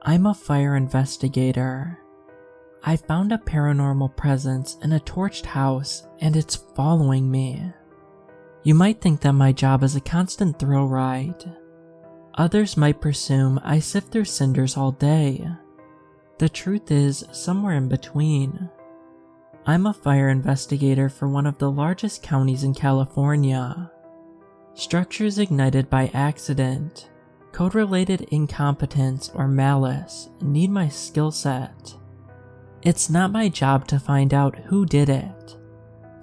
I'm a fire investigator. I found a paranormal presence in a torched house and it's following me. You might think that my job is a constant thrill ride. Others might presume I sift through cinders all day. The truth is somewhere in between. I'm a fire investigator for one of the largest counties in California. Structures ignited by accident, code-related incompetence, or malice need my skill set. It's not my job to find out who did it,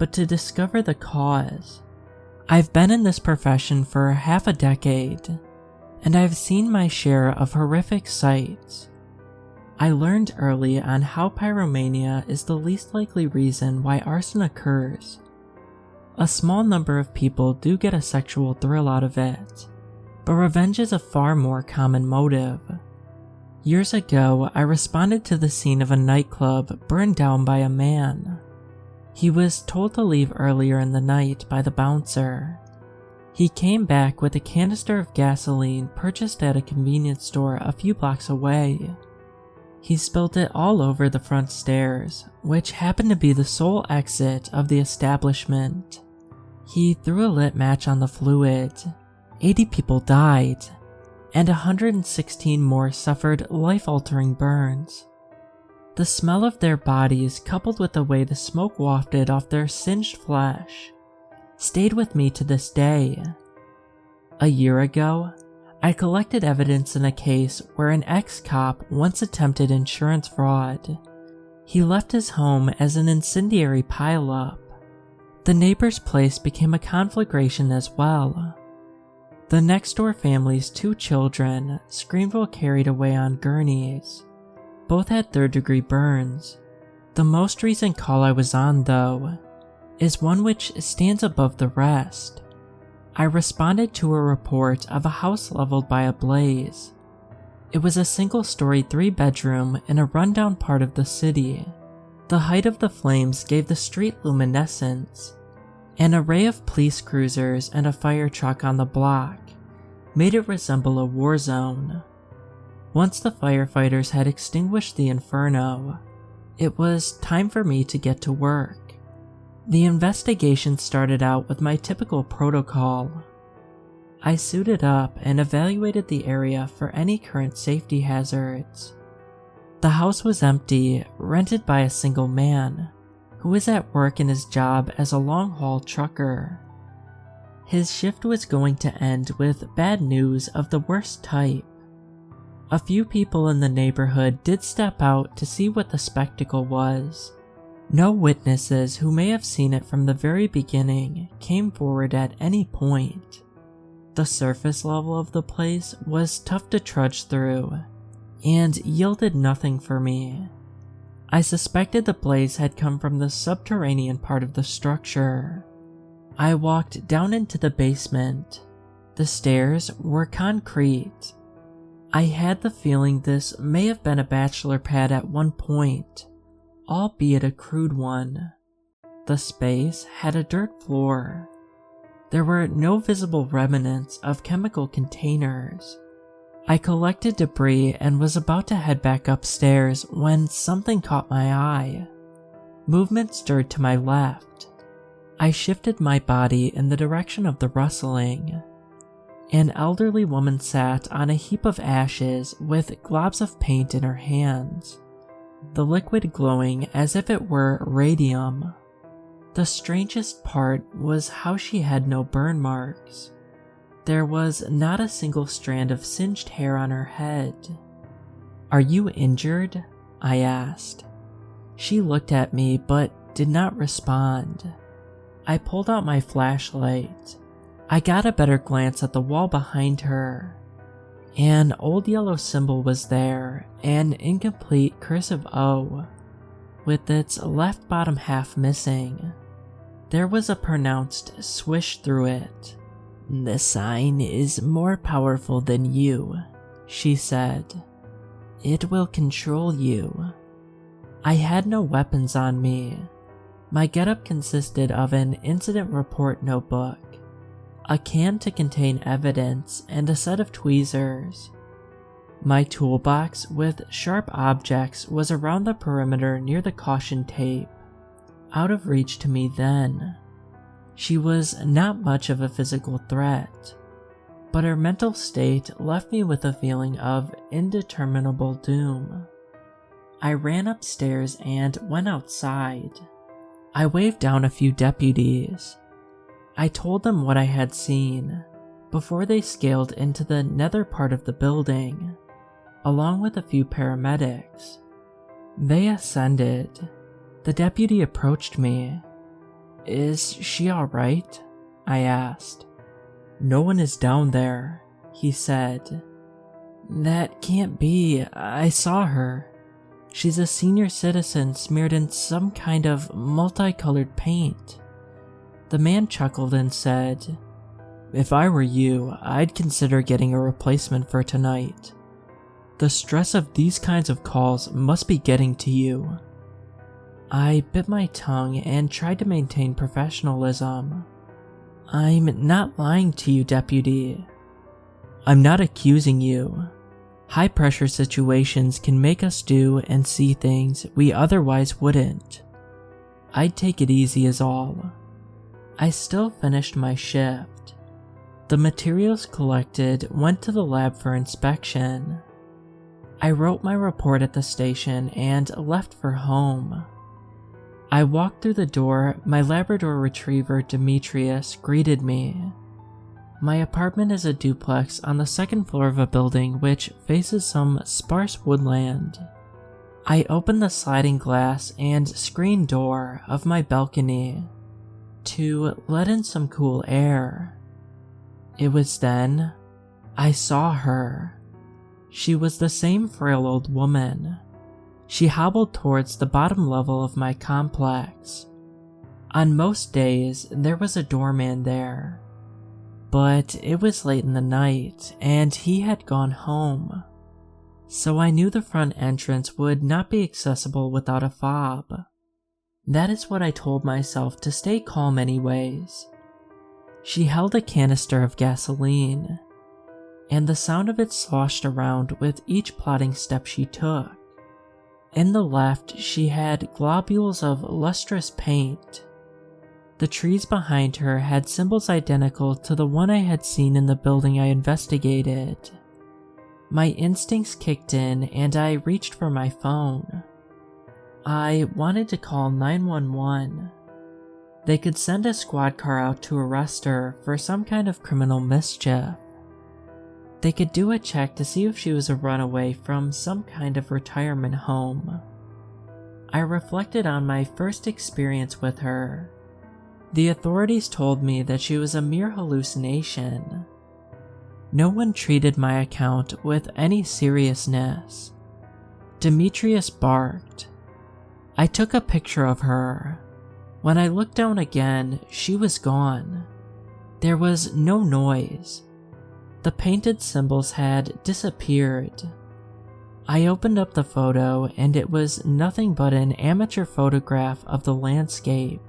but to discover the cause. I've been in this profession for half a decade, and I've seen my share of horrific sights. I learned early on how pyromania is the least likely reason why arson occurs. A small number of people do get a sexual thrill out of it, but revenge is a far more common motive. Years ago, I responded to the scene of a nightclub burned down by a man. He was told to leave earlier in the night by the bouncer. He came back with a canister of gasoline purchased at a convenience store a few blocks away. He spilled it all over the front stairs, which happened to be the sole exit of the establishment. He threw a lit match on the fluid. 80 people died, and 116 more suffered life-altering burns. The smell of their bodies, coupled with the way the smoke wafted off their singed flesh, stayed with me to this day. A year ago, I collected evidence in a case where an ex-cop once attempted insurance fraud. He left his home as an incendiary pileup. The neighbor's place became a conflagration as well. The next-door family's 2 children screamed while carried away on gurneys. Both had third-degree burns. The most recent call I was on, though, is one which stands above the rest. I responded to a report of a house leveled by a blaze. It was a single-story 3-bedroom in a rundown part of the city. The height of the flames gave the street luminescence. An array of police cruisers and a fire truck on the block made it resemble a war zone. Once the firefighters had extinguished the inferno, it was time for me to get to work. The investigation started out with my typical protocol. I suited up and evaluated the area for any current safety hazards. The house was empty, rented by a single man, who was at work in his job as a long-haul trucker. His shift was going to end with bad news of the worst type. A few people in the neighborhood did step out to see what the spectacle was. No witnesses who may have seen it from the very beginning came forward at any point. The surface level of the place was tough to trudge through, and yielded nothing for me. I suspected the blaze had come from the subterranean part of the structure. I walked down into the basement. The stairs were concrete. I had the feeling this may have been a bachelor pad at one point, albeit a crude one. The space had a dirt floor. There were no visible remnants of chemical containers. I collected debris and was about to head back upstairs when something caught my eye. Movement stirred to my left. I shifted my body in the direction of the rustling. An elderly woman sat on a heap of ashes with globs of paint in her hands, the liquid glowing as if it were radium. The strangest part was how she had no burn marks. There was not a single strand of singed hair on her head. "Are you injured?" I asked. She looked at me but did not respond. I pulled out my flashlight. I got a better glance at the wall behind her. An old yellow symbol was there, an incomplete cursive O, with its left bottom half missing. There was a pronounced swish through it. "The sign is more powerful than you," she said. "It will control you." I had no weapons on me. My getup consisted of an incident report notebook, a can to contain evidence, and a set of tweezers. My toolbox with sharp objects was around the perimeter near the caution tape, out of reach to me then. She was not much of a physical threat, but her mental state left me with a feeling of indeterminable doom. I ran upstairs and went outside. I waved down a few deputies. I told them what I had seen before they scaled into the nether part of the building, along with a few paramedics. They ascended. The deputy approached me. "Is she alright?" I asked. "No one is down there," he said. "That can't be. I saw her. She's a senior citizen smeared in some kind of multicolored paint." The man chuckled and said, "If I were you, I'd consider getting a replacement for tonight. The stress of these kinds of calls must be getting to you." I bit my tongue and tried to maintain professionalism. "I'm not lying to you, deputy. I'm not accusing you. High-pressure situations can make us do and see things we otherwise wouldn't. I'd take it easy is all." I still finished my shift. The materials collected went to the lab for inspection. I wrote my report at the station and left for home. I walked through the door. My Labrador Retriever Demetrius greeted me. My apartment is a duplex on the second floor of a building which faces some sparse woodland. I opened the sliding glass and screen door of my balcony to let in some cool air. It was then I saw her. She was the same frail old woman. She hobbled towards the bottom level of my complex. On most days, there was a doorman there, but it was late in the night and he had gone home, so I knew the front entrance would not be accessible without a fob. That is what I told myself to stay calm anyways. She held a canister of gasoline, and the sound of it sloshed around with each plodding step she took. In the left, she had globules of lustrous paint. The trees behind her had symbols identical to the one I had seen in the building I investigated. My instincts kicked in and I reached for my phone. I wanted to call 911. They could send a squad car out to arrest her for some kind of criminal mischief. They could do a check to see if she was a runaway from some kind of retirement home. I reflected on my first experience with her. The authorities told me that she was a mere hallucination. No one treated my account with any seriousness. Demetrius barked. I took a picture of her. When I looked down again, she was gone. There was no noise. The painted symbols had disappeared. I opened up the photo and it was nothing but an amateur photograph of the landscape.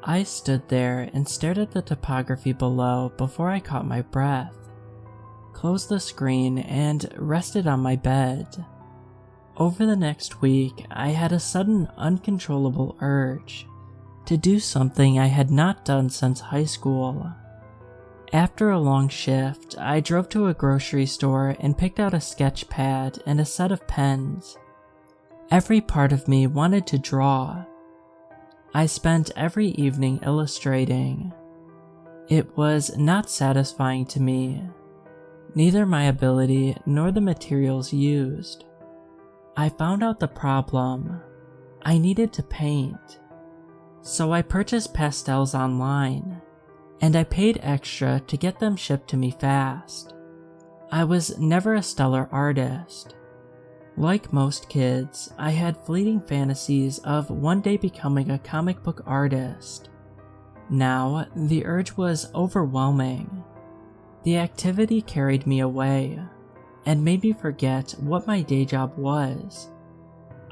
I stood there and stared at the topography below before I caught my breath, closed the screen, and rested on my bed. Over the next week, I had a sudden uncontrollable urge to do something I had not done since high school. After a long shift, I drove to a grocery store and picked out a sketch pad and a set of pens. Every part of me wanted to draw. I spent every evening illustrating. It was not satisfying to me, neither my ability nor the materials used. I found out the problem. I needed to paint. So I purchased pastels online, and I paid extra to get them shipped to me fast. I was never a stellar artist. Like most kids, I had fleeting fantasies of one day becoming a comic book artist. Now, the urge was overwhelming. The activity carried me away, and made me forget what my day job was.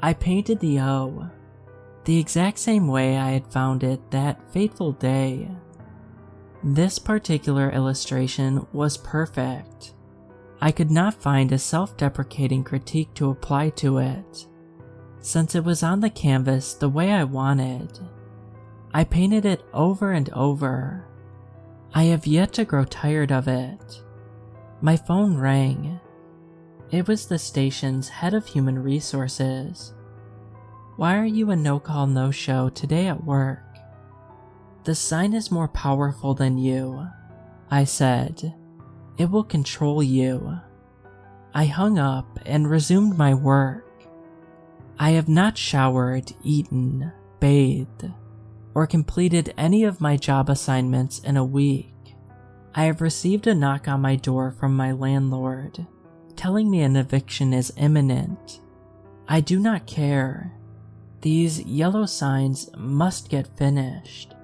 I painted the O, the exact same way I had found it that fateful day. This particular illustration was perfect. I could not find a self-deprecating critique to apply to it, since it was on the canvas the way I wanted. I painted it over and over. I have yet to grow tired of it. My phone rang. It was the station's head of human resources. "Why are you a no-call, no-show today at work?" "The sign is more powerful than you," I said. "It will control you." I hung up and resumed my work. I have not showered, eaten, bathed, or completed any of my job assignments in a week. I have received a knock on my door from my landlord, telling me an eviction is imminent. I do not care. These yellow signs must get finished.